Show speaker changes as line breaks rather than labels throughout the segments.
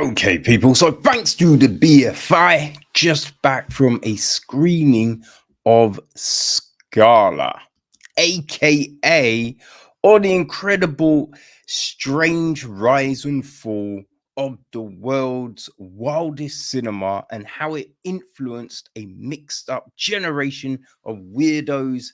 Okay, people, so thanks to the BFI, just back from a screening of Scala, aka or the incredible strange rise and fall of the world's wildest cinema and how it influenced a mixed up generation of weirdos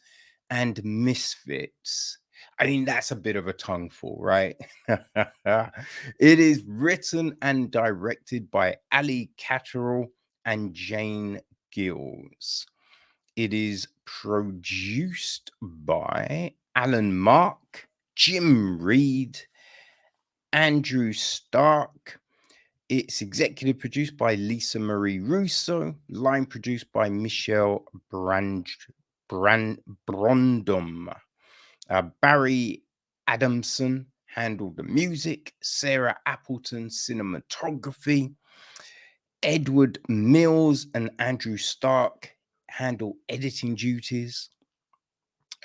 and misfits. I mean, that's a bit of a tongueful, right? It is written and directed by Ali Catterall and Jane Giles. It is produced by Alan Mark, Jim Reed, Andrew Stark. It's executive produced by Lisa Marie Russo, line produced by Michelle Brondum. Barry Adamson handled the music, Sarah Appleton cinematography, Edward Mills and Andrew Stark handle editing duties.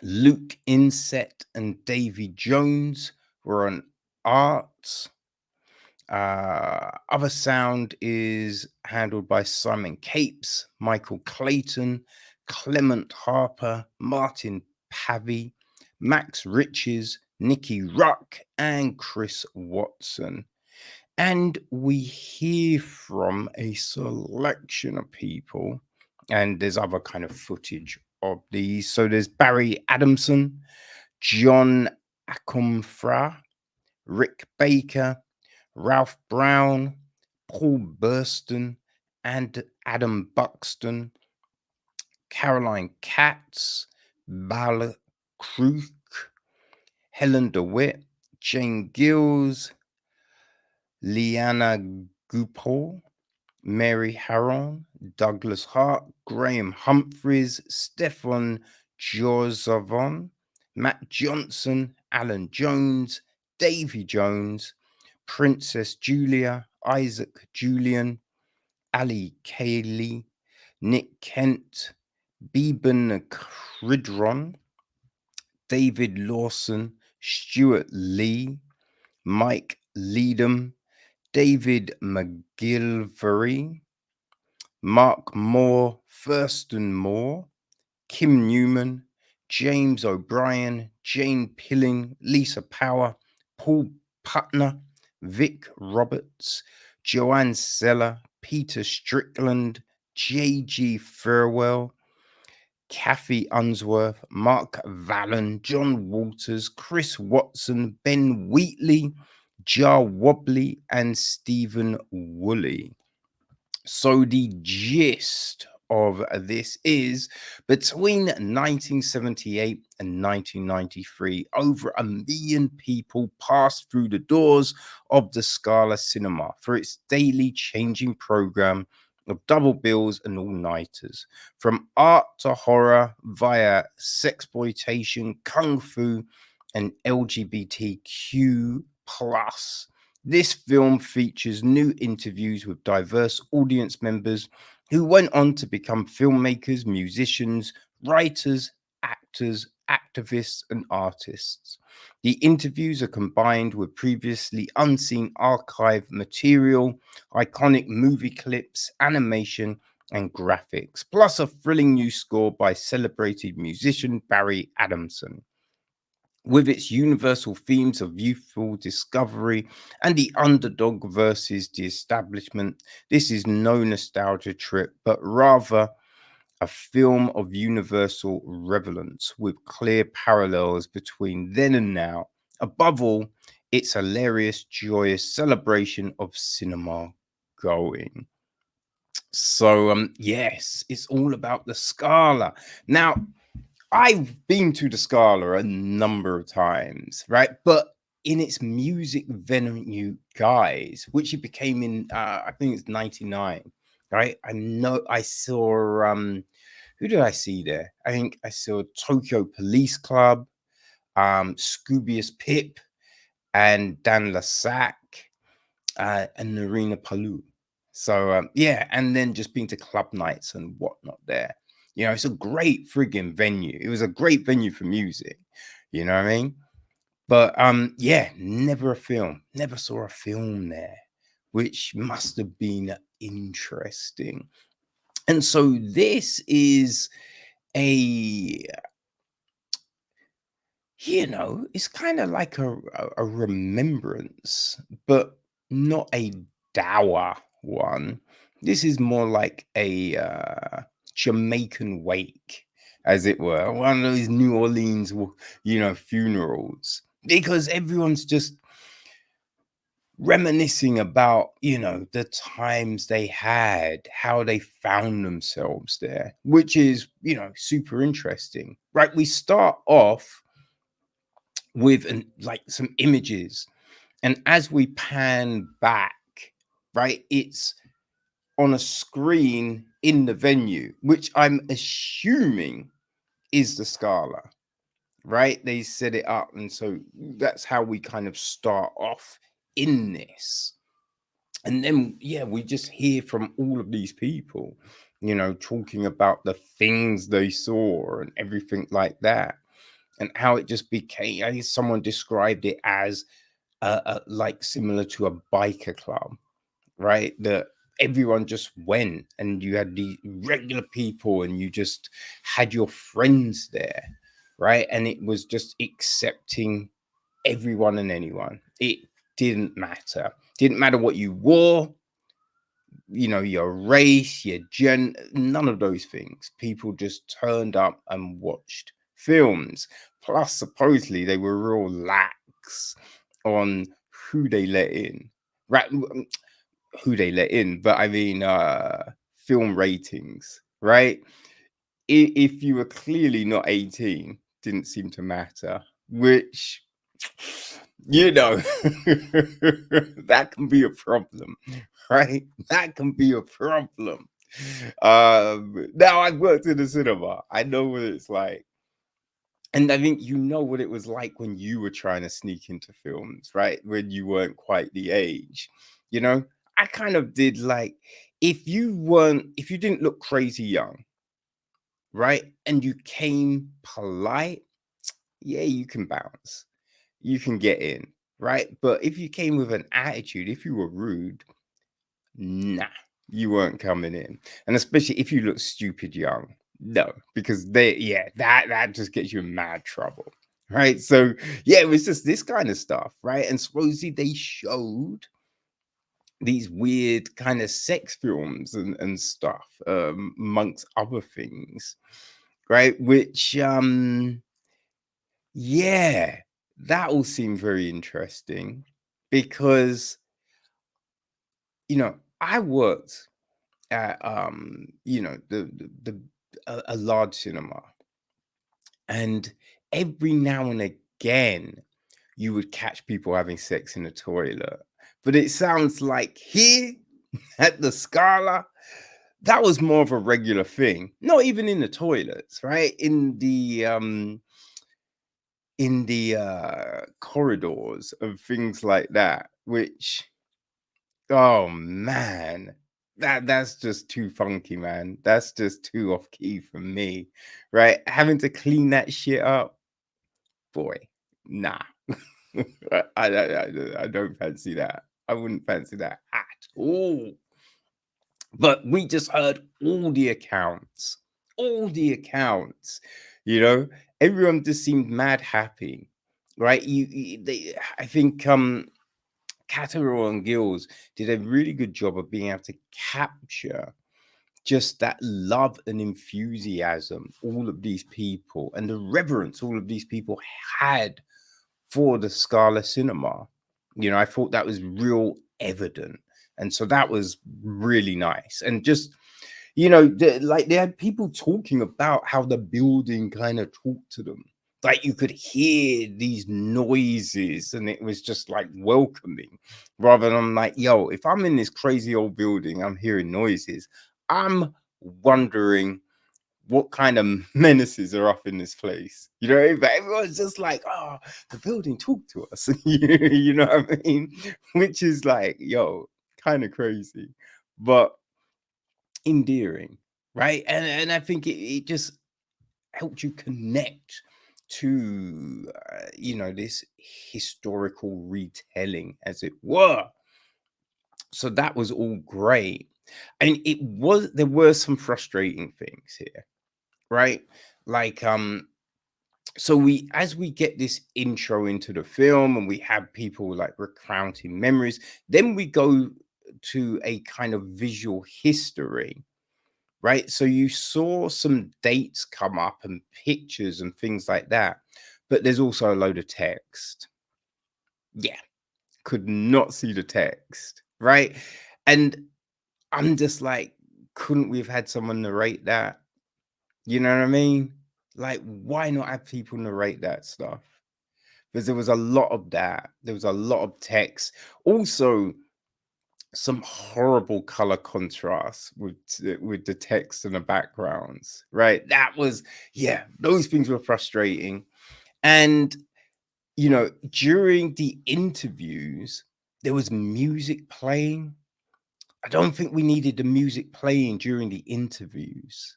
Luke Inset and Davy Jones were on art. Other sound is handled by Simon Capes, Michael Clayton, Clement Harper, Martin Pavey, Max Riches, Nikki Ruck, and Chris Watson. And we hear from a selection of people, and there's other kind of footage of these. So there's Barry Adamson, John Akomfrah, Rick Baker, Ralph Brown, Paul Burston, and Adam Buxton, Caroline Catz, Bala Kruk, Helen DeWitt, Jane Giles, Liana Gupol, Mary Harron, Douglas Hart, Graham Humphreys, Stefan Josavon, Matt Johnson, Alan Jones, Davy Jones, Princess Julia, Isaac Julien, Ali Cayley, Nick Kent, Beeban Kidron, David Lawson, Stewart Lee, Mike Leadham, David McGilvery, Mark Moore, Thurston Moore, Kim Newman, James O'Brien, Jane Pilling, Lisa Power, Paul Putner, Vic Roberts, JoAnne Sellar, Peter Strickland, J.G. Farewell, Cathi Unsworth, Mark Vallon, John Walters, Chris Watson, Ben Wheatley, Wobbly, and Stephen Woolley. So the gist of this is between 1978 and 1993, over 1 million people passed through the doors of the Scala Cinema for its daily changing program of double bills and all-nighters, from art to horror via sexploitation, kung fu, and LGBTQ+. This film features new interviews with diverse audience members who went on to become filmmakers, musicians, writers, actors, activists, and artists. The interviews are combined with previously unseen archive material, iconic movie clips, animation, and graphics, plus a thrilling new score by celebrated musician Barry Adamson. With its universal themes of youthful discovery and the underdog versus the establishment, this is no nostalgia trip, but rather a film of universal relevance with clear parallels between then and now. Above all, it's a hilarious, joyous celebration of cinema going. So, yes, it's all about the Scala. Now, I've been to the Scala a number of times, right? But in its music venue guise, which it became in, I think it's 99, right? I know I saw, who did I see there? I think I saw Tokyo Police Club, Scoobius Pip, and Dan Lasac, and Narina Palou. So, yeah, and then just been to club nights and whatnot there. You know, it's a great friggin' venue. It was a great venue for music. You know what I mean? But yeah, never saw a film there. which must have been interesting. And so this is a, it's kind of like a remembrance, but not a dour one. This is more like a Jamaican wake, as it were, one of those New Orleans, funerals, because everyone's just reminiscing about, the times they had, how they found themselves there, which is, super interesting, right? We start off with like some images, and as we pan back, right, it's on a screen in the venue, which I'm assuming is the Scala, right? They set it up, and so that's how we kind of start off in this. And then, yeah, we just hear from all of these people, talking about the things they saw and everything like that, and how it just became, I think someone described it as like similar to a biker club, right? That everyone just went, and you had the regular people, and you just had your friends there, right? And it was just accepting everyone and anyone. It didn't matter what you wore, your race, your none of those things. People just turned up and watched films. Plus, supposedly they were real lax on who they let in, right? Who they let in, but I mean, film ratings, right? If you were clearly not 18, didn't seem to matter, which, that can be a problem, right? That can be a problem. Now I've worked in the cinema. I know what it's like. And I think what it was like when you were trying to sneak into films, right? When you weren't quite the age. I kind of did like, if you didn't look crazy young, right? And you came polite, yeah, you can bounce. You can get in, right? But if you came with an attitude, if you were rude, nah, you weren't coming in. And especially if you look stupid young, no, because that just gets you in mad trouble, right? So yeah, it was just this kind of stuff, right? And supposedly they showed these weird kind of sex films and stuff, amongst other things, right? Which yeah, that all seemed very interesting, because I worked at a large cinema, and every now and again you would catch people having sex in the toilet. But it sounds like here at the Scala, that was more of a regular thing. Not even in the toilets, right? In the corridors of things like that, which, oh man, that's just too funky, man. That's just too off key for me, right? Having to clean that shit up, boy, nah. I don't fancy that. I wouldn't fancy that at all. But we just heard all the accounts. Everyone just seemed mad happy, right? I think Catterall and Gills did a really good job of being able to capture just that love and enthusiasm all of these people, and the reverence all of these people had for the Scala cinema. I thought that was real evident. And so that was really nice. And just, they had people talking about how the building kind of talked to them. Like you could hear these noises, and it was just like welcoming, rather than like, yo, if I'm in this crazy old building, I'm hearing noises, I'm wondering what kind of menaces are up in this place. But everyone's just like, oh, the building talked to us. You know what I mean? Which is like, yo, kind of crazy, but endearing, right? And I think it just helped you connect to this historical retelling, as it were. So that was all great. And there were some frustrating things here, right? Like, so as we get this intro into the film and we have people like recounting memories, then we go to a kind of visual history, right? So you saw some dates come up and pictures and things like that, but there's also a load of text. Yeah, could not see the text, right? And I'm just like, couldn't we have had someone narrate that? You know what I mean? Like, why not have people narrate that stuff? Because there was a lot of that. There was a lot of text. Also, some horrible color contrast with the text and the backgrounds, right? That was, yeah, those things were frustrating. And, you know, during the interviews, there was music playing. I don't think we needed the music playing during the interviews.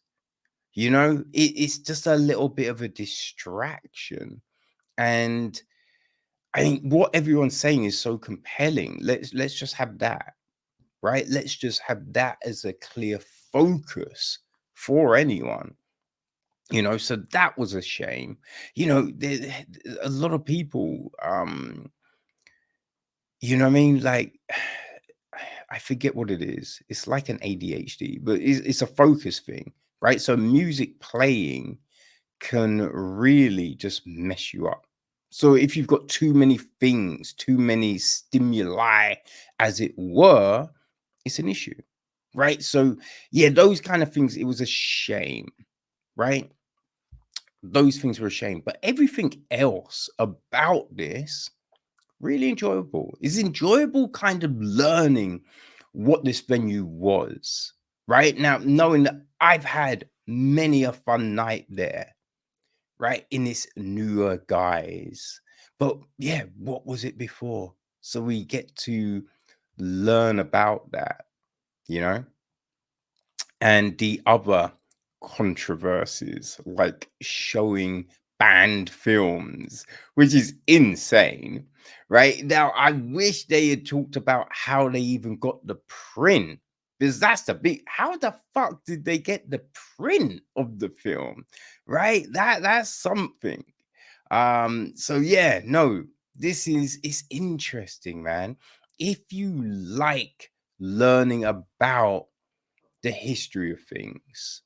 You know, it's just a little bit of a distraction. And I think what everyone's saying is so compelling. Let's just have that, right? Let's just have that as a clear focus for anyone. You know, so that was a shame. You know, a lot of people, you know what I mean? Like, I forget what it is. It's like an ADHD, but it's a focus thing, right? So music playing can really just mess you up. So if you've got too many things, too many stimuli, as it were, it's an issue, right? So yeah, those kind of things, it was a shame, right? Those things were a shame, but everything else about this really enjoyable. It's enjoyable kind of learning what this venue was, right? Now, knowing that I've had many a fun night there, right, in this newer guise. But yeah, what was it before? So we get to learn about that, you know? And the other controversies, like showing banned films, which is insane, right? Now, I wish they had talked about how they even got the print, because that's the big, how the fuck did they get the print of the film, right? That's something. So yeah, no, it's interesting, man. If you like learning about the history of things,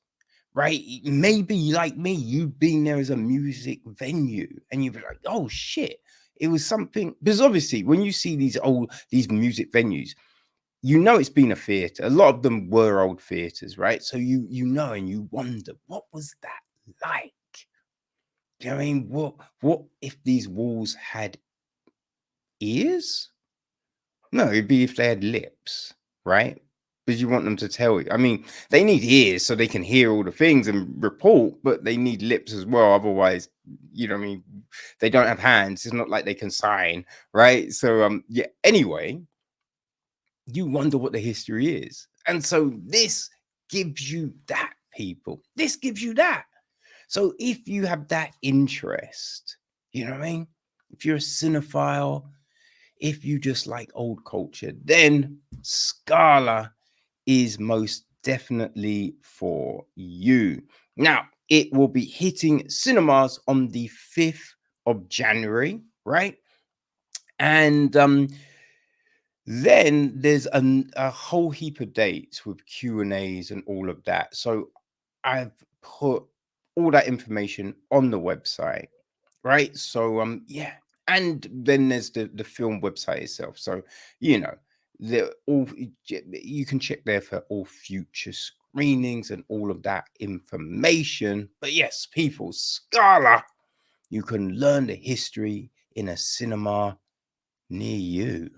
right? Maybe like me, you've been there as a music venue and you'd be like, oh shit, it was something. Because obviously, when you see these music venues, you know it's been a theatre. A lot of them were old theatres, right? So you know, and you wonder, what was that like? Do you know what I mean? What if these walls had ears? No, it'd be if they had lips, right? Because you want them to tell you. I mean, they need ears so they can hear all the things and report, but they need lips as well. Otherwise, you know what I mean? They don't have hands. It's not like they can sign, right? So yeah, anyway, you wonder what the history is. And so this gives you that, people. This gives you that. So if you have that interest, you know what I mean? If you're a cinephile, if you just like old culture, then Scala is most definitely for you. Now, it will be hitting cinemas on the 5th of January, right? And then there's a whole heap of dates with Q&As and all of that. So I've put all that information on the website, right? So yeah, and then there's the film website itself. So you know, you can check there for all future screenings and all of that information. But yes, people, Scala, you can learn the history in a cinema near you.